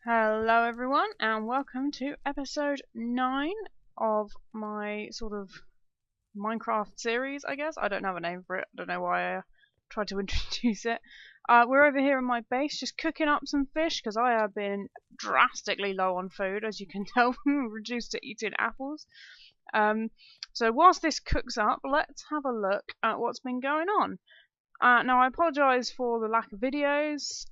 Hello everyone and welcome to episode 9 of my sort of Minecraft series, I guess. I don't have a name for it. I don't know why I tried to introduce it. We're over here in my base just cooking up some fish because I have been drastically low on food, as you can tell. Reduced to eating apples. So whilst this cooks up, let's have a look at what's been going on. Now I apologise for the lack of videos,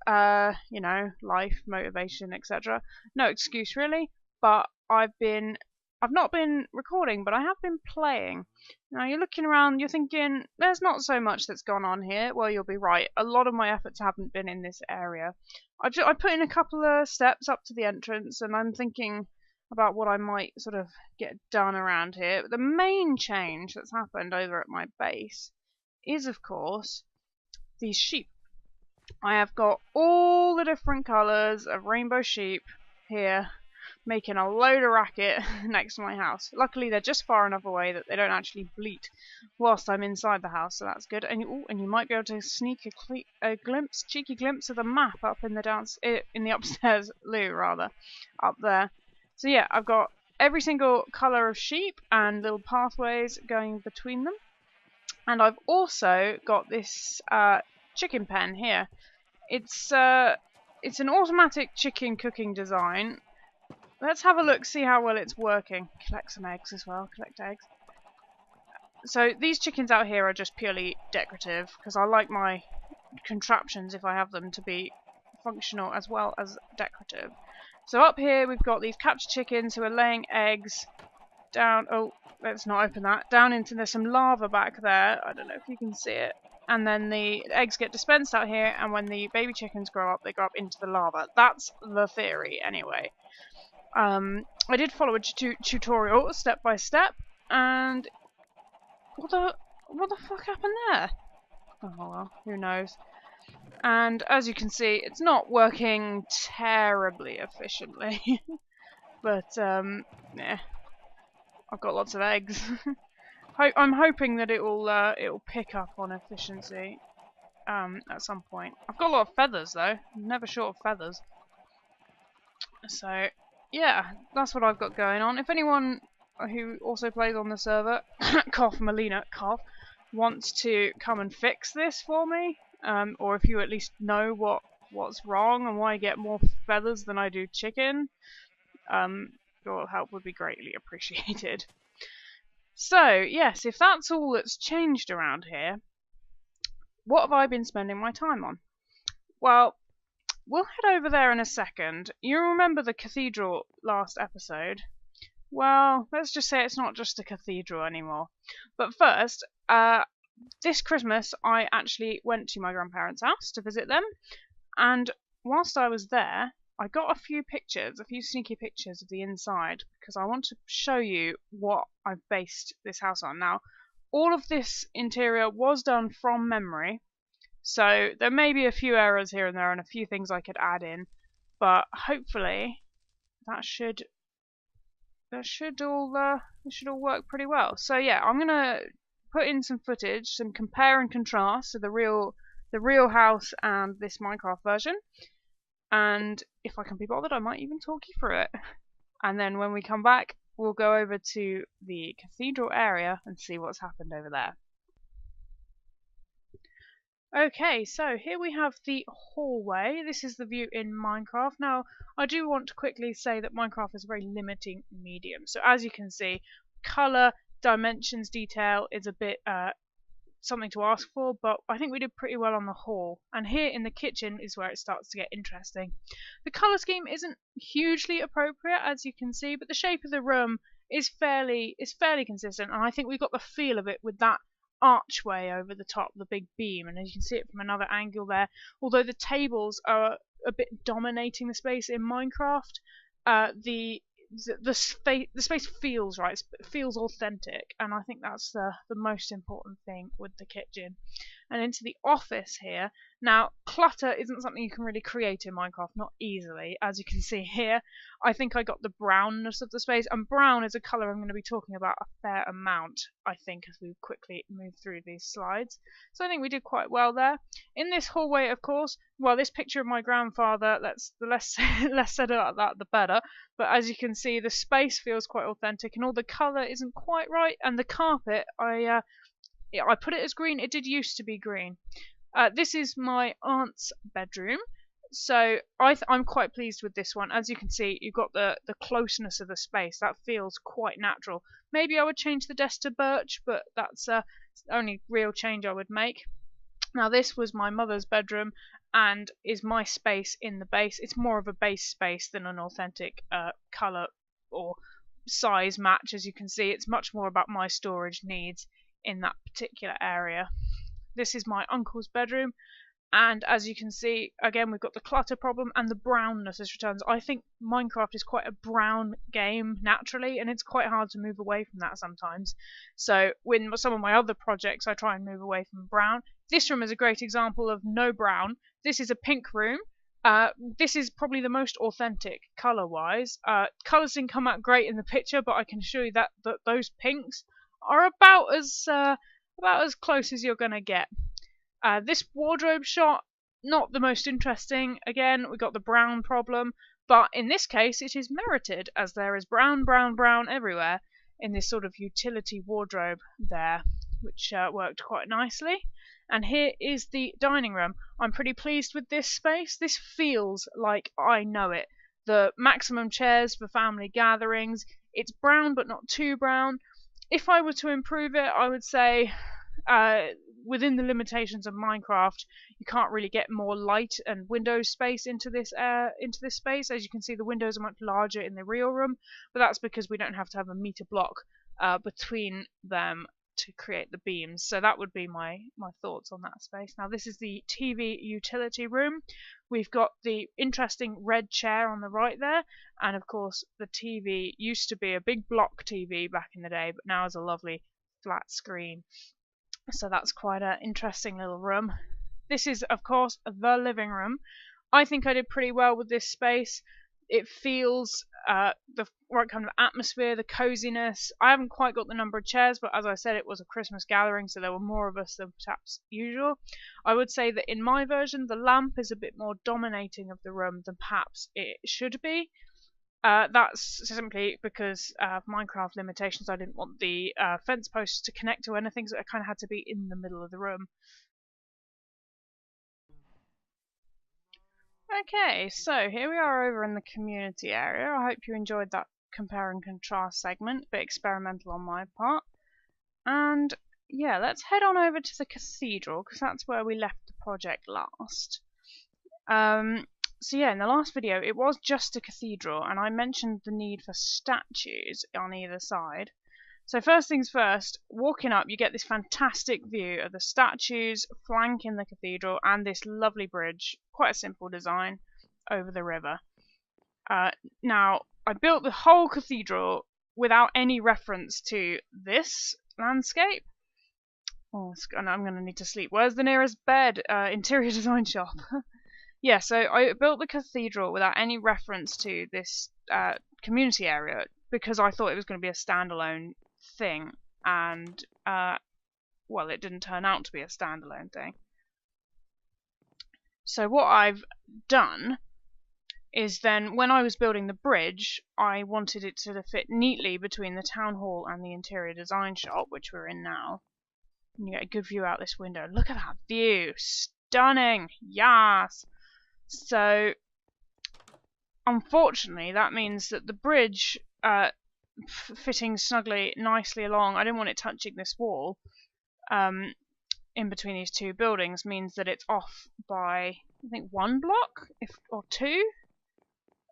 you know, life, motivation, etc. No excuse really, but I've not been recording, but I have been playing. Now you're looking around, you're thinking, there's not so much that's gone on here. Well, you'll be right. A lot of my efforts haven't been in this area. I put in a couple of steps up to the entrance, and I'm thinking about what I might sort of get done around here. But the main change that's happened over at my base is, of course, these sheep. I have got all the different colours of rainbow sheep here making a load of racket next to my house. Luckily they're just far enough away that they don't actually bleat whilst I'm inside the house, so that's good. And you might be able to sneak a cheeky glimpse of the map up in the upstairs loo rather, up there. So yeah, I've got every single colour of sheep and little pathways going between them. And I've also got this chicken pen here. It's an automatic chicken cooking design. Let's have a look, see how well it's working. Collect some eggs as well. Collect eggs. So these chickens out here are just purely decorative because I like my contraptions, if I have them, to be functional as well as decorative. So up here we've got these captured chickens who are laying eggs down. Oh, let's not open that. Down into there's some lava back there. I don't know if you can see it. And then the eggs get dispensed out here, and when the baby chickens grow up, they grow up into the lava. That's the theory, anyway. I did follow a tutorial step by step, and what the fuck happened there? Oh well, who knows. And as you can see, it's not working terribly efficiently, but yeah. I've got lots of eggs. I'm hoping that it'll pick up on efficiency at some point. I've got a lot of feathers though. I'm never short of feathers. So yeah, that's what I've got going on. If anyone who also plays on the server, cough Melina, cough, wants to come and fix this for me, or if you at least know what's wrong and why I get more feathers than I do chicken, your help would be greatly appreciated. So, yes, if that's all that's changed around here, what have I been spending my time on? Well, we'll head over there in a second. You remember the cathedral last episode? Well, let's just say it's not just a cathedral anymore. But first, this Christmas I actually went to my grandparents' house to visit them, and whilst I was there, I got a few sneaky pictures of the inside, because I want to show you what I've based this house on. Now, all of this interior was done from memory, so there may be a few errors here and there and a few things I could add in, but hopefully that should all work pretty well. So yeah, I'm gonna put in some footage, some compare and contrast to the real house and this Minecraft version. And if I can be bothered, I might even talk you through it. And then when we come back, we'll go over to the cathedral area and see what's happened over there. Okay, so here we have the hallway. This is the view in Minecraft. Now, I do want to quickly say that Minecraft is a very limiting medium. So as you can see, colour, dimensions, detail is a bit something to ask for, but I think we did pretty well on the hall. And here in the kitchen is where it starts to get interesting. The colour scheme isn't hugely appropriate, as you can see, but the shape of the room is fairly consistent, and I think we got the feel of it with that archway over the top, the big beam, and as you can see it from another angle there, although the tables are a bit dominating the space in Minecraft, the space feels right, it feels authentic, and I think that's the most important thing with the kitchen. and into the office here. Now, clutter isn't something you can really create in Minecraft, not easily. As you can see here, I think I got the brownness of the space, and brown is a colour I'm going to be talking about a fair amount, I think, as we quickly move through these slides. So I think we did quite well there. In this hallway, of course, well, this picture of my grandfather, the less said about that, the better. But as you can see, the space feels quite authentic, and all the colour isn't quite right, and the carpet, I put it as green. It did used to be green. This is my aunt's bedroom, so I'm quite pleased with this one. As you can see, you've got the closeness of the space. That feels quite natural. Maybe I would change the desk to birch, but that's the only real change I would make. Now, this was my mother's bedroom and is my space in the base. It's more of a base space than an authentic colour or size match. As you can see, it's much more about my storage needs in that particular area. This is my uncle's bedroom, and as you can see, again, we've got the clutter problem and the brownness as returns. I think Minecraft is quite a brown game naturally, and it's quite hard to move away from that sometimes. So with some of my other projects, I try and move away from brown. This room is a great example of no brown. This is a pink room. This is probably the most authentic colour-wise. Colours didn't come out great in the picture, but I can assure you that those pinks are about as close as you're going to get. This wardrobe shot, not the most interesting. Again, we got the brown problem, but in this case it is merited, as there is brown, brown, brown everywhere in this sort of utility wardrobe there, which worked quite nicely. And here is the dining room. I'm pretty pleased with this space. This feels like I know it. The maximum chairs for family gatherings. It's brown, but not too brown. If I were to improve it, I would say within the limitations of Minecraft, you can't really get more light and window space into this space. As you can see, the windows are much larger in the real room, but that's because we don't have to have a meter block between them to create the beams. So that would be my thoughts on that space. Now, this is the TV utility room. We've got the interesting red chair on the right there, and of course the TV used to be a big block TV back in the day, but now is a lovely flat screen. So that's quite an interesting little room. This is, of course, the living room. I think I did pretty well with this space. It feels the right kind of atmosphere, the coziness. I haven't quite got the number of chairs, but as I said, it was a Christmas gathering, so there were more of us than perhaps usual. I would say that in my version, the lamp is a bit more dominating of the room than perhaps it should be. That's simply because of Minecraft limitations. I didn't want the fence posts to connect to anything, so it kind of had to be in the middle of the room. Okay, so here we are over in the community area. I hope you enjoyed that compare and contrast segment, a bit experimental on my part. And yeah, let's head on over to the cathedral, because that's where we left the project last. So yeah, in the last video it was just a cathedral, and I mentioned the need for statues on either side. So first things first, walking up you get this fantastic view of the statues flanking the cathedral and this lovely bridge, quite a simple design, over the river. Now, I built the whole cathedral without any reference to this landscape. Oh, I'm going to need to sleep. Where's the nearest bed? Interior design shop. Yeah, so I built the cathedral without any reference to this community area because I thought it was going to be a standalone thing, and well, it didn't turn out to be a standalone thing. So what I've done is then, when I was building the bridge, I wanted it to fit neatly between the town hall and the interior design shop, which we're in now. And you get a good view out this window. Look at that view! Stunning! Yes! So, unfortunately, that means that the bridge fitting snugly, nicely along, I didn't want it touching this wall in between these two buildings, means that it's off by, I think, 1 block or 2.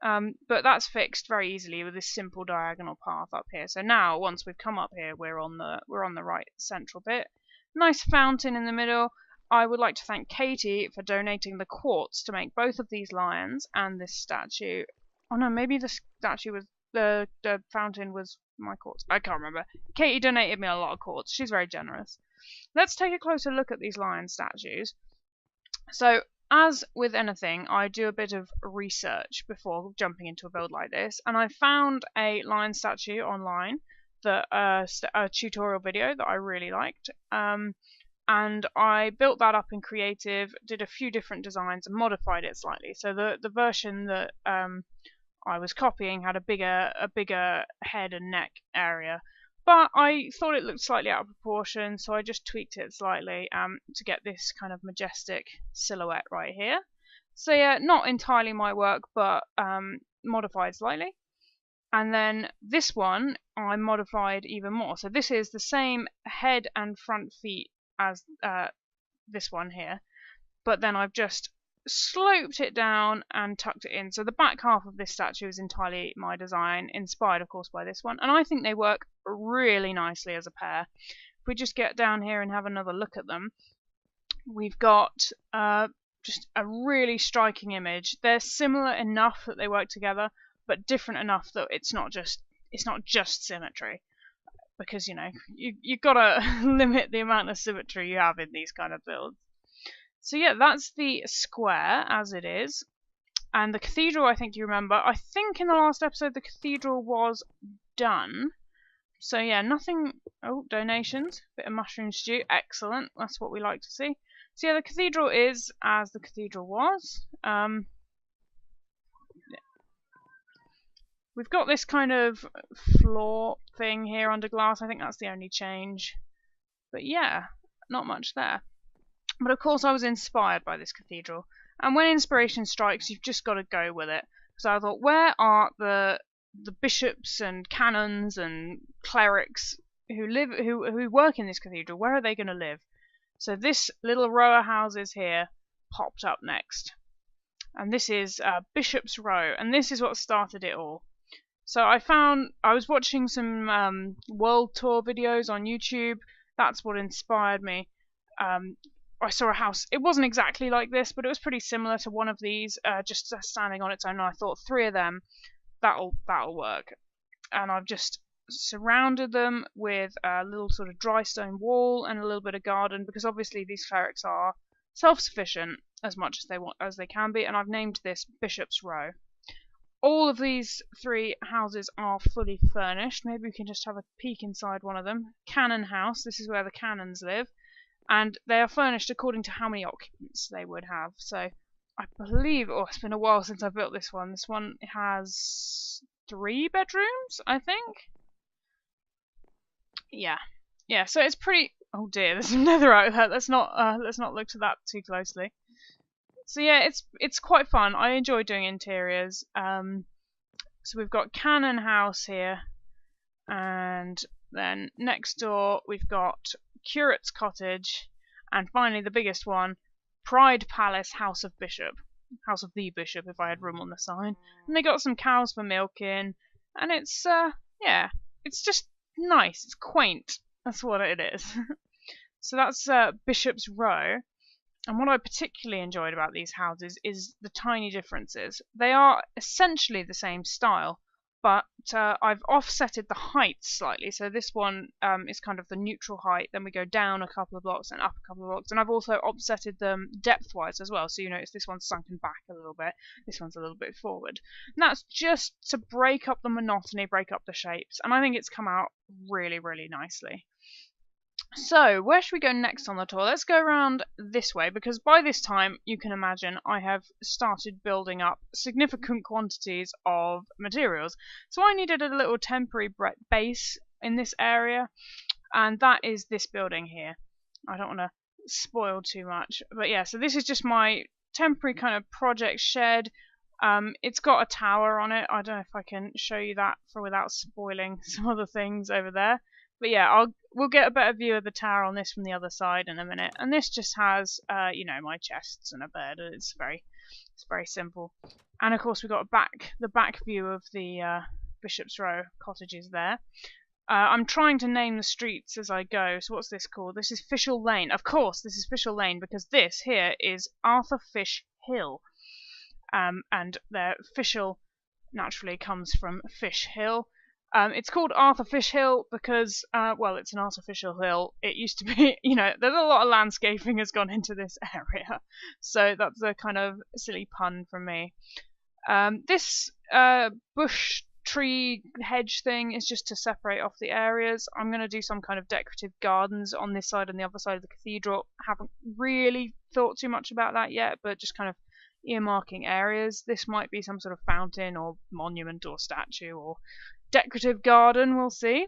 But that's fixed very easily with this simple diagonal path up here. So now, once we've come up here, we're on the right central bit. Nice fountain in the middle. I would like to thank Katie for donating the quartz to make both of these lions and this statue. Oh no, maybe the statue was the fountain was my quartz. I can't remember. Katie donated me a lot of quartz. She's very generous. let's take a closer look at these lion statues. So, as with anything, I do a bit of research before jumping into a build like this, and I found a lion statue online, that a tutorial video that I really liked, and I built that up in Creative, did a few different designs and modified it slightly. So the version that I was copying had a bigger head and neck area, but I thought it looked slightly out of proportion, so I just tweaked it slightly to get this kind of majestic silhouette right here. So yeah, not entirely my work, but modified slightly. And then this one I modified even more. So this is the same head and front feet as this one here, but then I've just sloped it down and tucked it in. So the back half of this statue is entirely my design, inspired of course by this one, and I think they work really nicely as a pair. If we just get down here and have another look at them, we've got just a really striking image. They're similar enough that they work together, but different enough that it's not just symmetry, because you know you've got to limit the amount of symmetry you have in these kind of builds. So yeah, that's the square as it is, and the cathedral, I think you remember, I think in the last episode the cathedral was done. So yeah, nothing. Oh, donations, bit of mushroom stew, excellent, that's what we like to see. So yeah, the cathedral is as the cathedral was. We've got this kind of floor thing here under glass. I think that's the only change. But yeah, not much there. But of course I was inspired by this cathedral. And when inspiration strikes, you've just got to go with it. So I thought, where are the bishops and canons and clerics who work in this cathedral? Where are they going to live? So this little row of houses here popped up next. And this is Bishop's Row. And this is what started it all. So I was watching some world tour videos on YouTube. That's what inspired me. I saw a house. It wasn't exactly like this, but it was pretty similar to one of these, just standing on its own. And I thought 3 of them, that'll work. And I've just surrounded them with a little sort of dry stone wall and a little bit of garden, because obviously these clerics are self-sufficient as much as they can be. And I've named this Bishop's Row. All of these 3 houses are fully furnished. Maybe we can just have a peek inside one of them. Cannon House, this is where the cannons live. And they are furnished according to how many occupants they would have. So I believe, oh, it's been a while since I built this one. This one has 3 bedrooms, I think. Yeah. Yeah, so it's pretty... Oh dear, there's some nether out there. Let's not look to that too closely. So yeah, it's quite fun. I enjoy doing interiors. So we've got Cannon House here, and then next door we've got Curate's Cottage, and finally the biggest one, Pride Palace House of Bishop. House of the Bishop, if I had room on the sign. And they got some cows for milking, and it's yeah, it's just nice. It's quaint. That's what it is. So that's Bishop's Row. And what I particularly enjoyed about these houses is the tiny differences. They are essentially the same style, but I've offsetted the height slightly. So this one is kind of the neutral height, then we go down a couple of blocks and up a couple of blocks, and I've also offsetted them depth-wise as well. So you notice this one's sunken back a little bit, this one's a little bit forward. And that's just to break up the monotony, break up the shapes, and I think it's come out really, really nicely. So, where should we go next on the tour? Let's go around this way, because by this time, you can imagine, I have started building up significant quantities of materials. So I needed a little temporary base in this area, and that is this building here. I don't want to spoil too much, but yeah, so this is just my temporary kind of project shed. It's got a tower on it. I don't know if I can show you that without spoiling some other things over there. But yeah, we'll get a better view of the tower on this from the other side in a minute. And this just has, you know, my chests and a bed. It's very simple. And of course we've got the back view of the Bishop's Row cottages there. I'm trying to name the streets as I go. So what's this called? This is Fishel Lane. Of course, this is Fishel Lane because this here is Arthur Fish Hill. And the Fishel naturally comes from Fish Hill. It's called Artificial Hill because, well, it's an artificial hill. It used to be, there's a lot of landscaping has gone into this area, so that's a kind of silly pun from me. This bush tree hedge thing is just to separate off the areas. I'm going to do some kind of decorative gardens on this side and the other side of the cathedral. Haven't really thought too much about that yet, but just kind of earmarking areas. This might be some sort of fountain or monument or statue or decorative garden, we'll see.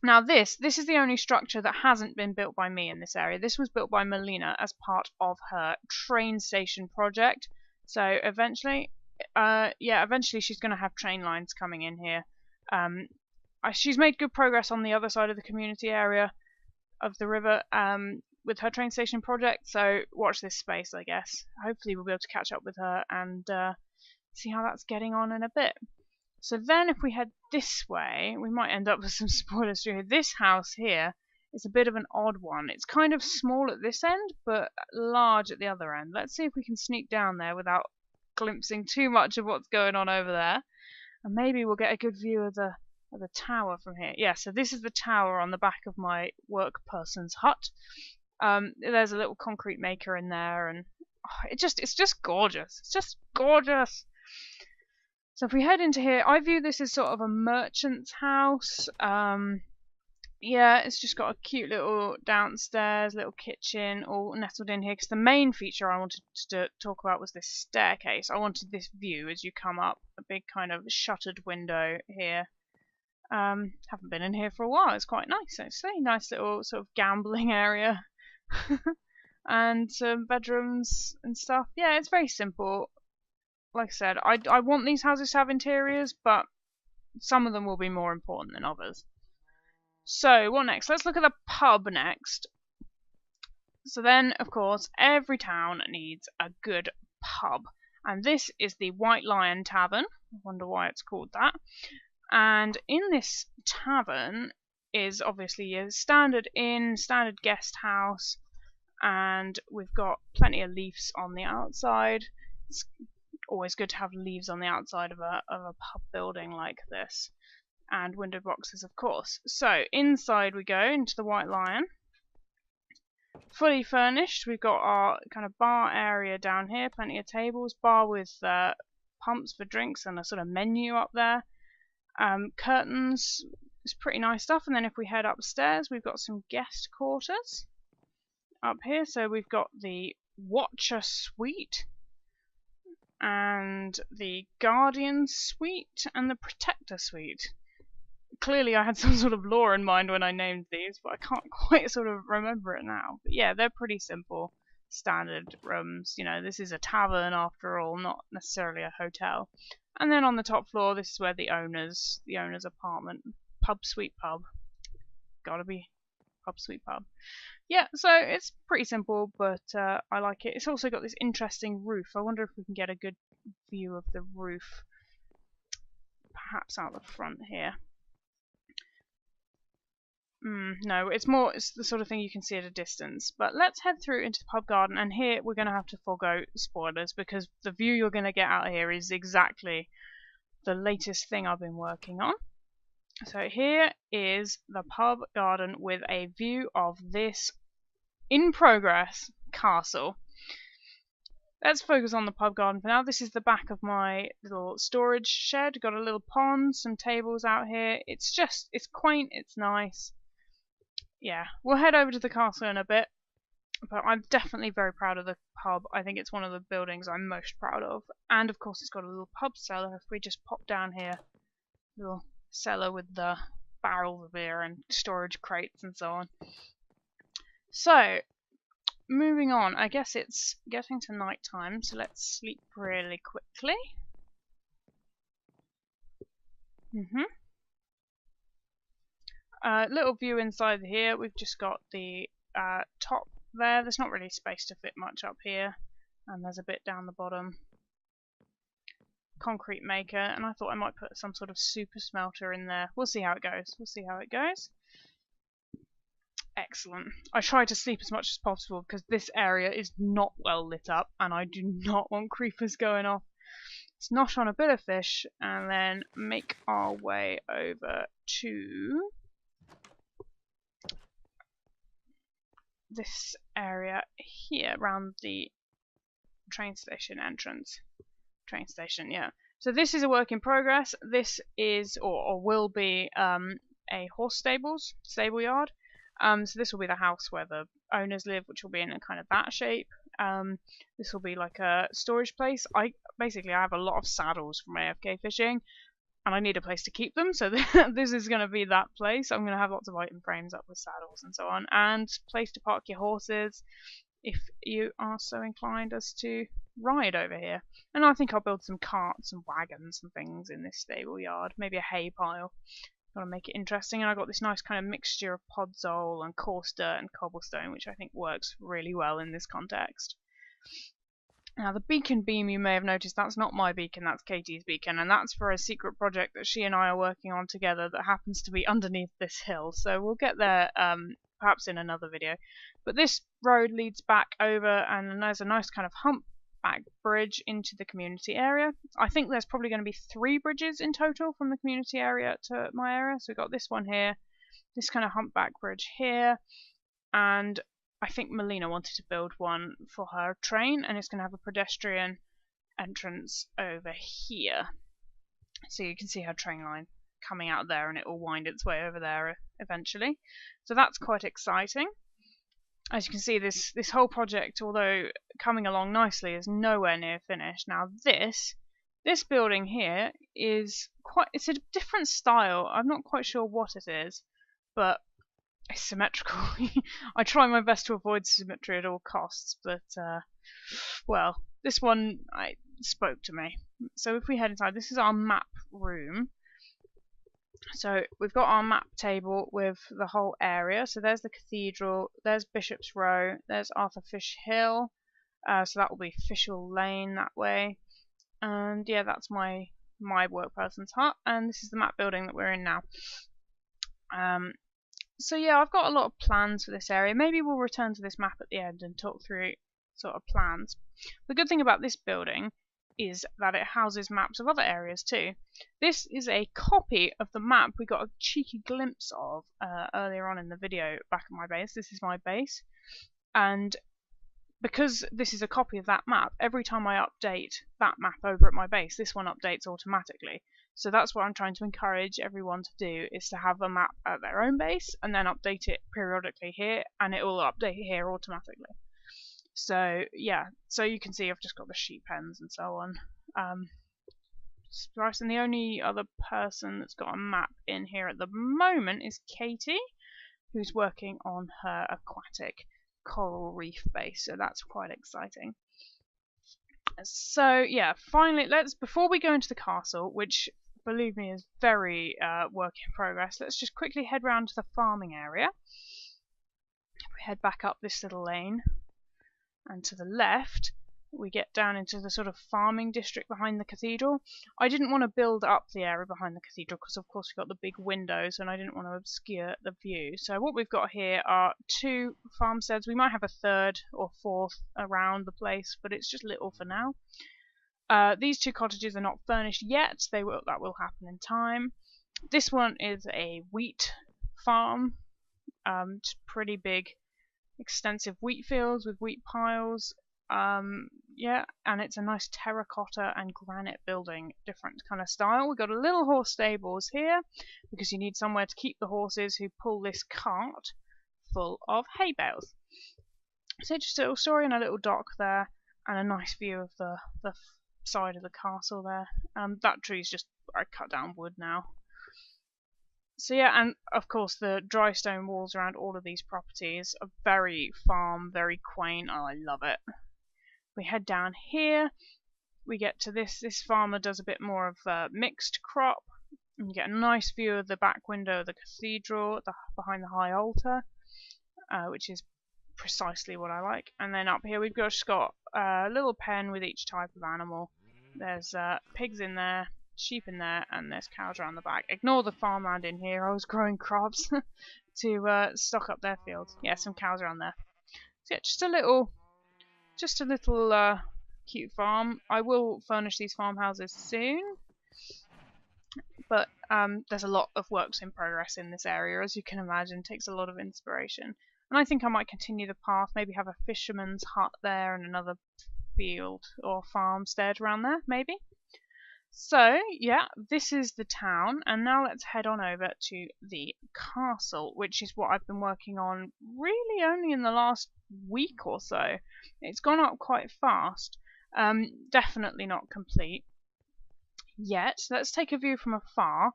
Now this is the only structure that hasn't been built by me in this area. This was built by Melina as part of her train station project. So eventually she's going to have train lines coming in here. She's made good progress on the other side of the community area of the river with her train station project, so watch this space, I guess. Hopefully we'll be able to catch up with her and see how that's getting on in a bit. So then if we head this way, we might end up with some spoilers through here. This house here is a bit of an odd one. It's kind of small at this end, but large at the other end. Let's see if we can sneak down there without glimpsing too much of what's going on over there. And maybe we'll get a good view of the tower from here. Yeah, so this is the tower on the back of my work person's hut. There's a little concrete maker in there, and it's just gorgeous. It's just gorgeous. So if we head into here, I view this as sort of a merchant's house. Yeah, it's just got a cute little downstairs, little kitchen, all nestled in here. Because the main feature I wanted to talk about was this staircase. I wanted this view as you come up, a big kind of shuttered window here. Haven't been in here for a while. It's quite nice, actually. Nice little sort of gambling area. And some bedrooms and stuff. Yeah, it's very simple. Like I said, I want these houses to have interiors, but some of them will be more important than others. So, what next? Let's look at the pub next. So then, of course, every town needs a good pub. And this is the White Lion Tavern. I wonder why it's called that. And in this tavern is obviously a standard inn, standard guest house, and we've got plenty of leaves on the outside. It's always good to have leaves on the outside of a pub building like this, and window boxes, of course. So inside we go into the White Lion, fully furnished. We've got our kind of bar area down here, plenty of tables, bar with pumps for drinks and a sort of menu up there. Curtains, it's pretty nice stuff. And then if we head upstairs, we've got some guest quarters up here. So we've got the Watcher Suite, and the Guardian Suite, and the Protector Suite. Clearly I had some sort of lore in mind when I named these, but I can't quite sort of remember it now. But yeah, they're pretty simple, standard rooms. This is a tavern after all, not necessarily a hotel. And then on the top floor, this is where the owner's apartment. Pub, sweet pub. Gotta be pub, sweet pub. Yeah, so it's pretty simple, but I like it. It's also got this interesting roof. I wonder if we can get a good view of the roof. Perhaps out the front here. No, it's the sort of thing you can see at a distance. But let's head through into the pub garden, and here we're going to have to forego spoilers, because the view you're going to get out here is exactly the latest thing I've been working on. So here is the pub garden with a view of this in progress castle. Let's focus on the pub garden for now. This is the back of my little storage shed. Got a little pond, some tables out here. It's quaint, it's nice. Yeah, we'll head over to the castle in a bit, but I'm definitely very proud of the pub. I think it's one of the buildings I'm most proud of. And of course it's got a little pub cellar. If we just pop down here, little cellar with the barrels of beer and storage crates and so on. So, moving on, I guess it's getting to night time, so let's sleep really quickly. Little view inside here. We've just got the top there. There's not really space to fit much up here, and there's a bit down the bottom. Concrete maker, and I thought I might put some sort of super smelter in there. We'll see how it goes. We'll see how it goes. Excellent. I try to sleep as much as possible because this area is not well lit up, and I do not want creepers going off. Let's knot on a bit of fish and then make our way over to this area here, around the train station entrance. Train station, yeah. So this is a work in progress. This is, or will be, a horse stable yard. So this will be the house where the owners live, which will be in a kind of that shape. This will be like a storage place. I have a lot of saddles from AFK fishing, and I need a place to keep them, so this is going to be that place. I'm going to have lots of item frames up with saddles and so on, and place to park your horses if you are so inclined as to ride over here. And I think I'll build some carts and wagons and things in this stable yard, maybe a hay pile. Got to make it interesting, and I've got this nice kind of mixture of podzol and coarse dirt and cobblestone, which I think works really well in this context. Now the beacon beam, you may have noticed, that's not my beacon, that's Katie's beacon, and that's for a secret project that she and I are working on together that happens to be underneath this hill, so we'll get there perhaps in another video. But this road leads back over, and there's a nice kind of humpback bridge into the community area. I think there's probably going to be 3 bridges in total from the community area to my area, so we've got this one here, this kind of humpback bridge here, and I think Melina wanted to build one for her train, and it's going to have a pedestrian entrance over here. So you can see her train line coming out there, and it will wind its way over there eventually. So that's quite exciting. As you can see, this whole project, although coming along nicely, is nowhere near finished. Now this building here is it's a different style. I'm not quite sure what it is, but it's symmetrical. I try my best to avoid symmetry at all costs, but well, this one spoke to me. So if we head inside, this is our map room. So we've got our map table with the whole area. So there's the cathedral, there's Bishop's Row, there's Arthur Fish Hill, so that will be Fishel Lane that way. And yeah, that's my workperson's hut, and this is the map building that we're in now. So yeah, I've got a lot of plans for this area. Maybe we'll return to this map at the end and talk through sort of plans. The good thing about this building is that it houses maps of other areas too. This is a copy of the map we got a cheeky glimpse of earlier on in the video back at my base. This is my base, and because this is a copy of that map, every time I update that map over at my base, this one updates automatically. So that's what I'm trying to encourage everyone to do, is to have a map at their own base and then update it periodically here, and it will update here automatically. So yeah, so you can see I've just got the sheep pens and so on. And the only other person that's got a map in here at the moment is Katie, who's working on her aquatic coral reef base, so that's quite exciting. So yeah, finally, before we go into the castle, which believe me is very work in progress, let's just quickly head round to the farming area. If we head back up this little lane, and to the left we get down into the sort of farming district behind the cathedral. I didn't want to build up the area behind the cathedral because of course we've got the big windows and I didn't want to obscure the view. So what we've got here are 2 farmsteads. We might have a 3rd or 4th around the place, but it's just little for now. These 2 cottages are not furnished yet. That will happen in time. This one is a wheat farm. Pretty big, extensive wheat fields with wheat piles. Yeah, and it's a nice terracotta and granite building, different kind of style. We've got a little horse stables here because you need somewhere to keep the horses who pull this cart full of hay bales. So just a little story and a little dock there, and a nice view of the side of the castle there. That tree's just, I cut down wood now. So yeah, and of course the dry stone walls around all of these properties are very farm, very quaint. Oh, I love it. We head down here, we get to this farmer does a bit more of a mixed crop, and you get a nice view of the back window of the cathedral behind the high altar, which is precisely what I like. And then up here we've just got a little pen with each type of animal. There's pigs in there, sheep in there, and there's cows around the back. Ignore the farmland in here, I was growing crops to stock up their fields. Yeah, some cows around there. So yeah, just a little cute farm. I will furnish these farmhouses soon, but there's a lot of works in progress in this area, as you can imagine. It takes a lot of inspiration. And I think I might continue the path, maybe have a fisherman's hut there and another field or farmstead around there, maybe. So, yeah, this is the town, and now let's head on over to the castle, which is what I've been working on really only in the last week or so. It's gone up quite fast. Definitely not complete yet. Let's take a view from afar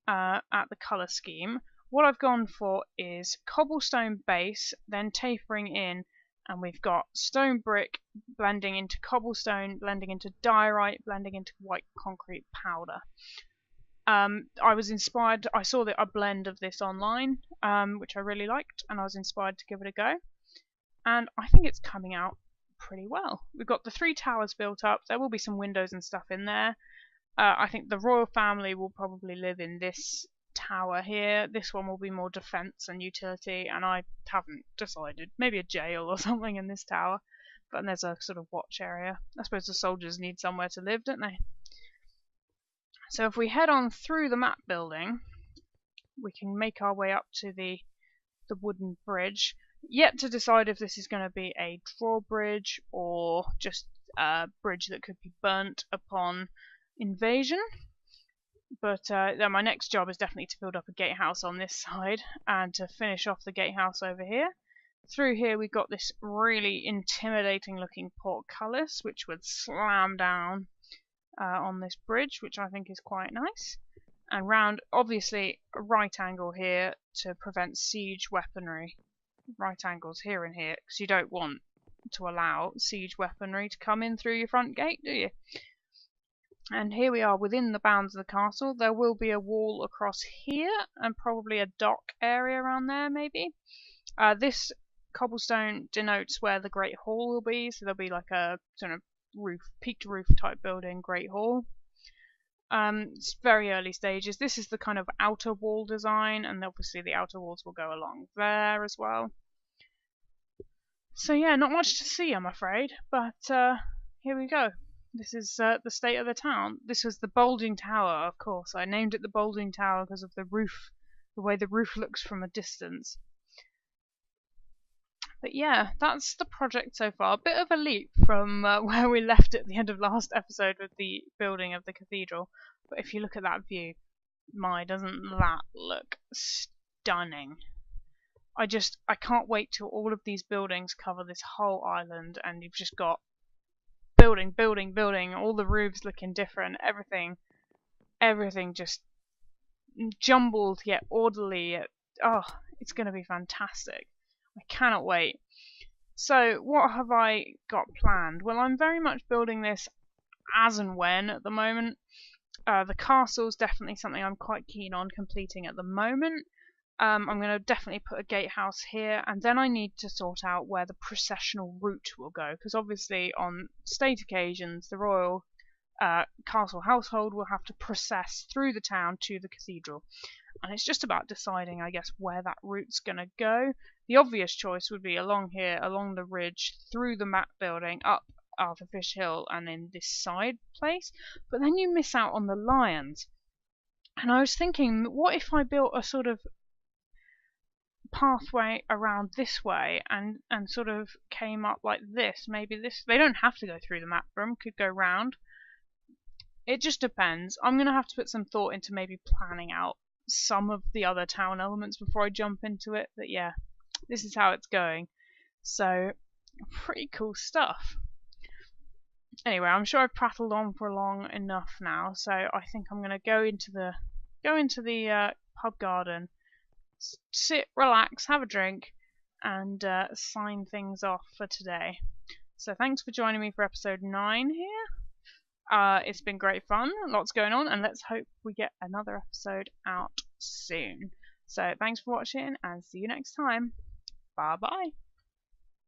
at the colour scheme. What I've gone for is cobblestone base, then tapering in, and we've got stone brick blending into cobblestone, blending into diorite, blending into white concrete powder. I was inspired, I saw a blend of this online, which I really liked, and I was inspired to give it a go. And I think it's coming out pretty well. We've got the 3 towers built up. There will be some windows and stuff in there. I think the royal family will probably live in this tower here. This one will be more defense and utility, and I haven't decided. Maybe a jail or something in this tower. But then there's a sort of watch area. I suppose the soldiers need somewhere to live, don't they? So if we head on through the map building, we can make our way up to the wooden bridge. Yet to decide if this is going to be a drawbridge or just a bridge that could be burnt upon invasion. But then my next job is definitely to build up a gatehouse on this side and to finish off the gatehouse over here. Through here we've got this really intimidating looking portcullis which would slam down on this bridge, which I think is quite nice. And round, obviously, a right angle here to prevent siege weaponry. Right angles here and here, because you don't want to allow siege weaponry to come in through your front gate, do you? And here we are within the bounds of the castle. There will be a wall across here and probably a dock area around there maybe. This cobblestone denotes where the Great Hall will be, so there'll be like a sort of roof, peaked roof type building, Great Hall. It's very early stages. This is the kind of outer wall design, and obviously the outer walls will go along there as well. So yeah, not much to see I'm afraid, but here we go. This is the state of the town. This was the bulging tower, of course. I named it the bulging tower because of the roof, the way the roof looks from a distance. But yeah, that's the project so far. A bit of a leap from where we left at the end of last episode with the building of the cathedral. But if you look at that view, my, doesn't that look stunning? I can't wait till all of these buildings cover this whole island and you've just got building, building, building, all the roofs looking different, everything just jumbled yet orderly. Oh, it's going to be fantastic. I cannot wait. So what have I got planned? Well, I'm very much building this as and when at the moment. The castle's definitely something I'm quite keen on completing at the moment. I'm going to definitely put a gatehouse here, and then I need to sort out where the processional route will go, because obviously on state occasions the royal castle household will have to process through the town to the cathedral. And it's just about deciding, I guess, where that route's going to go. The obvious choice would be along here, along the ridge, through the map building, up Arthurfish Hill, and in this side place. But then you miss out on the lions. And I was thinking, what if I built a sort of pathway around this way and sort of came up like this? Maybe this, they don't have to go through the map room, could go round. It just depends. I'm going to have to put some thought into maybe planning out some of the other town elements before I jump into it, but yeah, this is how it's going. So pretty cool stuff. Anyway, I'm sure I've prattled on for long enough now, so I think I'm going to go into the pub garden, sit, relax, have a drink, and sign things off for today. So thanks for joining me for episode 9 here. It's been great fun, lots going on, and let's hope we get another episode out soon. So thanks for watching, and see you next time. Bye bye.